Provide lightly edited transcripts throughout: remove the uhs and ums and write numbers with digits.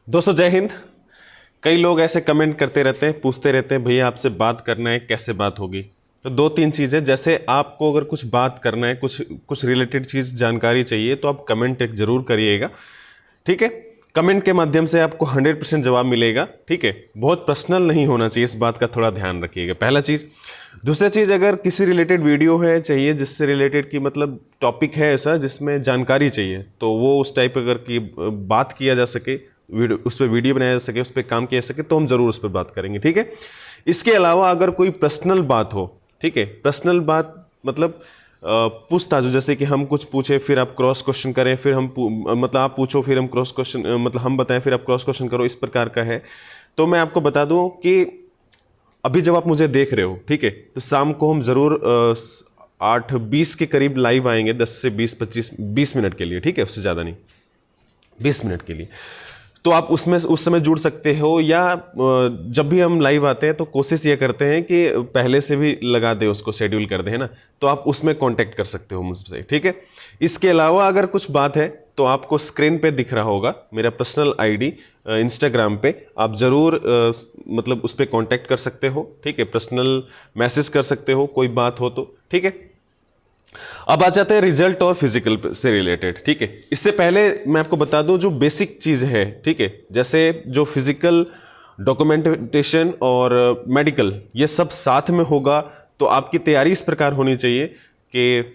दोस्तों जय हिंद। कई लोग ऐसे कमेंट करते रहते हैं, पूछते रहते हैं भैया आपसे बात करना है, कैसे बात होगी। तो दो तीन चीज़ें, जैसे आपको अगर कुछ बात करना है, कुछ कुछ रिलेटेड चीज़ जानकारी चाहिए तो आप कमेंट एक ज़रूर करिएगा, ठीक है। कमेंट के माध्यम से आपको 100% जवाब मिलेगा, ठीक है। बहुत पर्सनल नहीं होना चाहिए, इस बात का थोड़ा ध्यान रखिएगा, पहला चीज़। दूसरा चीज़, अगर किसी रिलेटेड वीडियो है चाहिए जिससे रिलेटेड की मतलब टॉपिक है ऐसा जिसमें जानकारी चाहिए, तो वो उस टाइप अगर की बात किया जा सके, वीडियो उस पर वीडियो बनाया जा सके, उस पर काम किया जा सके, तो हम ज़रूर उस पर बात करेंगे, ठीक है। इसके अलावा अगर कोई पर्सनल बात हो, ठीक है, पर्सनल बात मतलब पूछताछ, जैसे कि हम कुछ पूछे फिर आप क्रॉस क्वेश्चन करें, फिर हम मतलब आप पूछो फिर हम क्रॉस क्वेश्चन मतलब हम बताएं फिर आप क्रॉस क्वेश्चन करो, इस प्रकार का है। तो मैं आपको बता दूं कि अभी जब आप मुझे देख रहे हो, ठीक है, तो शाम को हम ज़रूर 8:20 के करीब लाइव आएंगे, 10 से 20 मिनट के लिए, ठीक है, उससे ज़्यादा नहीं, 20 मिनट के लिए। तो आप उसमें उस समय जुड़ सकते हो, या जब भी हम लाइव आते हैं तो कोशिश ये करते हैं कि पहले से भी लगा दे, उसको शेड्यूल कर दे, है ना। तो आप उसमें कांटेक्ट कर सकते हो मुझसे, ठीक है। इसके अलावा अगर कुछ बात है तो आपको स्क्रीन पे दिख रहा होगा मेरा पर्सनल आईडी इंस्टाग्राम पे, आप ज़रूर मतलब उस पर कांटेक्ट कर सकते हो, ठीक है। पर्सनल मैसेज कर सकते हो कोई बात हो तो, ठीक है। अब आ जाते हैं रिजल्ट और फिजिकल से रिलेटेड, ठीक है। इससे पहले मैं आपको बता दूं जो बेसिक चीज़ है, ठीक है, जैसे जो फिजिकल, डॉक्यूमेंटेशन और मेडिकल, ये सब साथ में होगा। तो आपकी तैयारी इस प्रकार होनी चाहिए कि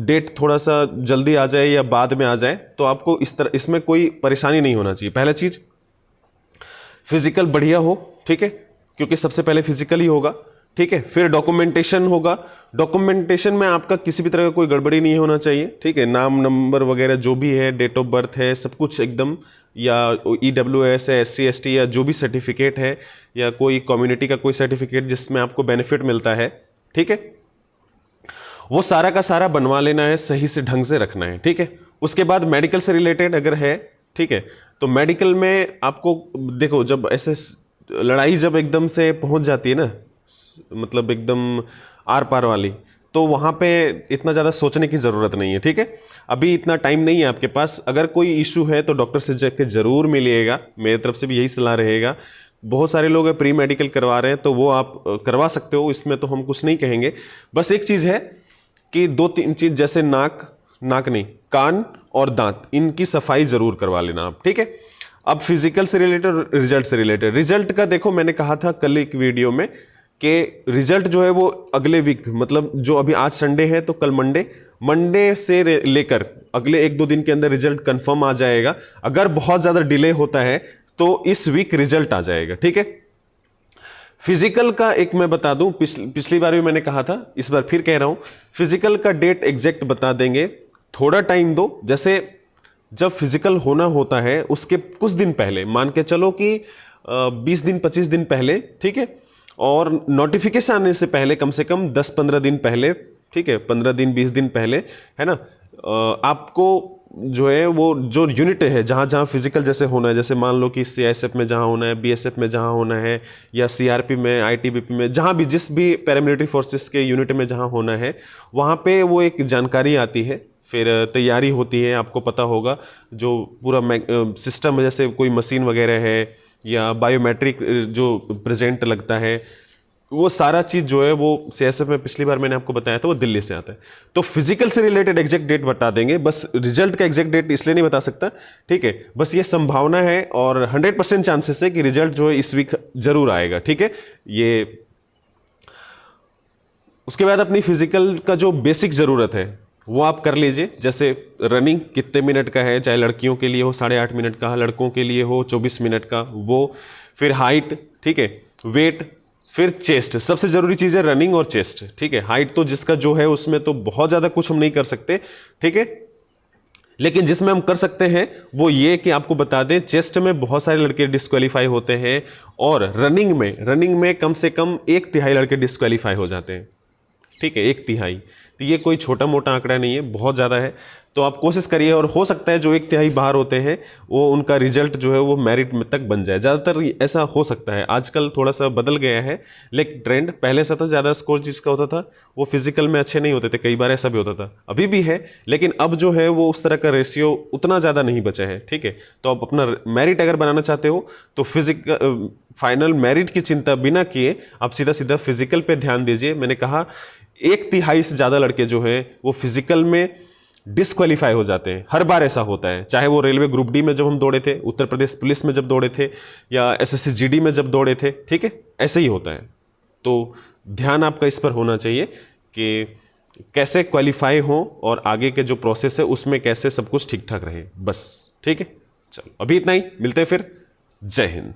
डेट थोड़ा सा जल्दी आ जाए या बाद में आ जाए, तो आपको इस तरह इसमें कोई परेशानी नहीं होना चाहिए। पहला चीज़, फिजिकल बढ़िया हो, ठीक है, क्योंकि सबसे पहले फिजिकल ही होगा, ठीक है। फिर डॉक्यूमेंटेशन होगा। डॉक्यूमेंटेशन में आपका किसी भी तरह का कोई गड़बड़ी नहीं होना चाहिए, ठीक है। नाम नंबर वगैरह जो भी है, डेट ऑफ बर्थ है, सब कुछ एकदम, या EWS है, SC ST या जो भी सर्टिफिकेट है, या कोई कम्युनिटी का कोई सर्टिफिकेट जिसमें आपको बेनिफिट मिलता है, ठीक है, वो सारा का सारा बनवा लेना है, सही से ढंग से रखना है, ठीक है। उसके बाद मेडिकल से रिलेटेड अगर है, ठीक है, तो मेडिकल में आपको देखो, जब ऐसे लड़ाई जब एकदम से पहुंच जाती है ना, मतलब एकदम आर पार वाली, तो वहाँ पे इतना ज़्यादा सोचने की ज़रूरत नहीं है, ठीक है। अभी इतना टाइम नहीं है आपके पास। अगर कोई इशू है तो डॉक्टर से जाके ज़रूर मिलिएगा, मेरी तरफ से भी यही सलाह रहेगा। बहुत सारे लोग प्री मेडिकल करवा रहे हैं, तो वो आप करवा सकते हो, इसमें तो हम कुछ नहीं कहेंगे। बस एक चीज़ है कि दो तीन चीज़, जैसे नाक नहीं, कान और दांत, इनकी सफाई ज़रूर करवा लेना आप, ठीक है। अब फिजिकल से रिलेटेड, रिजल्ट से रिलेटेड, रिजल्ट का देखो, मैंने कहा था कल एक वीडियो में कि रिजल्ट जो है वो अगले वीक, मतलब जो अभी आज संडे है तो कल मंडे से लेकर अगले 1-2 दिन के अंदर रिजल्ट कंफर्म आ जाएगा। अगर बहुत ज़्यादा डिले होता है तो इस वीक रिजल्ट आ जाएगा, ठीक है। फिजिकल का एक मैं बता दूं, पिछली बार भी मैंने कहा था, इस बार फिर कह रहा हूं, फिजिकल का डेट एग्जैक्ट बता देंगे, थोड़ा टाइम दो। जैसे जब फिजिकल होना होता है उसके कुछ दिन पहले, मान के चलो कि 20 दिन 25 दिन पहले, ठीक है, और नोटिफिकेशन आने से पहले कम से कम 10-15 दिन पहले, ठीक है, 15 दिन 20 दिन पहले, है ना, आपको जो है वो जो यूनिट है जहाँ जहाँ फिजिकल जैसे होना है, जैसे मान लो कि CISF में जहाँ होना है, BSF में जहाँ होना है, या CRP में, ITBP में, जहाँ भी जिस भी पैरामिलिट्री फोर्सेस के यूनिट में जहाँ होना है, वहाँ पे वो एक जानकारी आती है, फिर तैयारी होती है। आपको पता होगा जो पूरा सिस्टम है, जैसे कोई मशीन वगैरह है या बायोमेट्रिक जो प्रेजेंट लगता है, वो सारा चीज़ जो है वो CISF में पिछली बार मैंने आपको बताया था वो दिल्ली से आता है। तो फिजिकल से रिलेटेड एग्जैक्ट डेट बता देंगे, बस रिजल्ट का एग्जैक्ट डेट इसलिए नहीं बता सकता, ठीक है। बस ये संभावना है और 100% चांसेस है कि रिजल्ट जो है इस वीक जरूर आएगा, ठीक है। ये उसके बाद अपनी फिजिकल का जो बेसिक ज़रूरत है वो आप कर लीजिए, जैसे रनिंग कितने मिनट का है, चाहे लड़कियों के लिए हो 8.5 मिनट का, लड़कों के लिए हो 24 मिनट का, वो। फिर हाइट, ठीक है, वेट, फिर चेस्ट। सबसे ज़रूरी चीज़ है रनिंग और चेस्ट, ठीक है। हाइट तो जिसका जो है उसमें तो बहुत ज़्यादा कुछ हम नहीं कर सकते, ठीक है, लेकिन जिसमें हम कर सकते हैं वो ये कि आपको बता दें, चेस्ट में बहुत सारे लड़के डिस्क्वालीफाई होते हैं, और रनिंग में कम से कम 1/3 लड़के डिस्क्वालीफाई हो जाते हैं, ठीक है, 1/3। तो ये कोई छोटा मोटा आंकड़ा नहीं है, बहुत ज़्यादा है। तो आप कोशिश करिए, और हो सकता है जो 1/3 बाहर होते हैं वो उनका रिजल्ट जो है वो मेरिट में तक बन जाए। ज़्यादातर ऐसा हो सकता है। आजकल थोड़ा सा बदल गया है, लेकिन ट्रेंड पहले से तो ज़्यादा स्कोर जिसका होता था वो फिजिकल में अच्छे नहीं होते थे, कई बार ऐसा भी होता था, अभी भी है, लेकिन अब जो है वो उस तरह का रेशियो उतना ज़्यादा नहीं बचा है। ठीक है, तो आप अपना मेरिट अगर बनाना चाहते हो तो फाइनल मेरिट की चिंता बिना किए आप सीधा सीधा फिजिकल पे ध्यान दीजिए। मैंने कहा 1/3 से ज़्यादा लड़के जो हैं वो फिजिकल में डिस्क्वालीफाई हो जाते हैं, हर बार ऐसा होता है। चाहे वो रेलवे ग्रुप डी में जब हम दौड़े थे, उत्तर प्रदेश पुलिस में जब दौड़े थे, या एसएससी जीडी में जब दौड़े थे, ठीक है, ऐसे ही होता है। तो ध्यान आपका इस पर होना चाहिए कि कैसे क्वालिफाई हो और आगे के जो प्रोसेस है उसमें कैसे सब कुछ ठीक ठाक रहे, बस। ठीक है, चलो अभी इतना ही, मिलते हैं फिर। जय हिंद।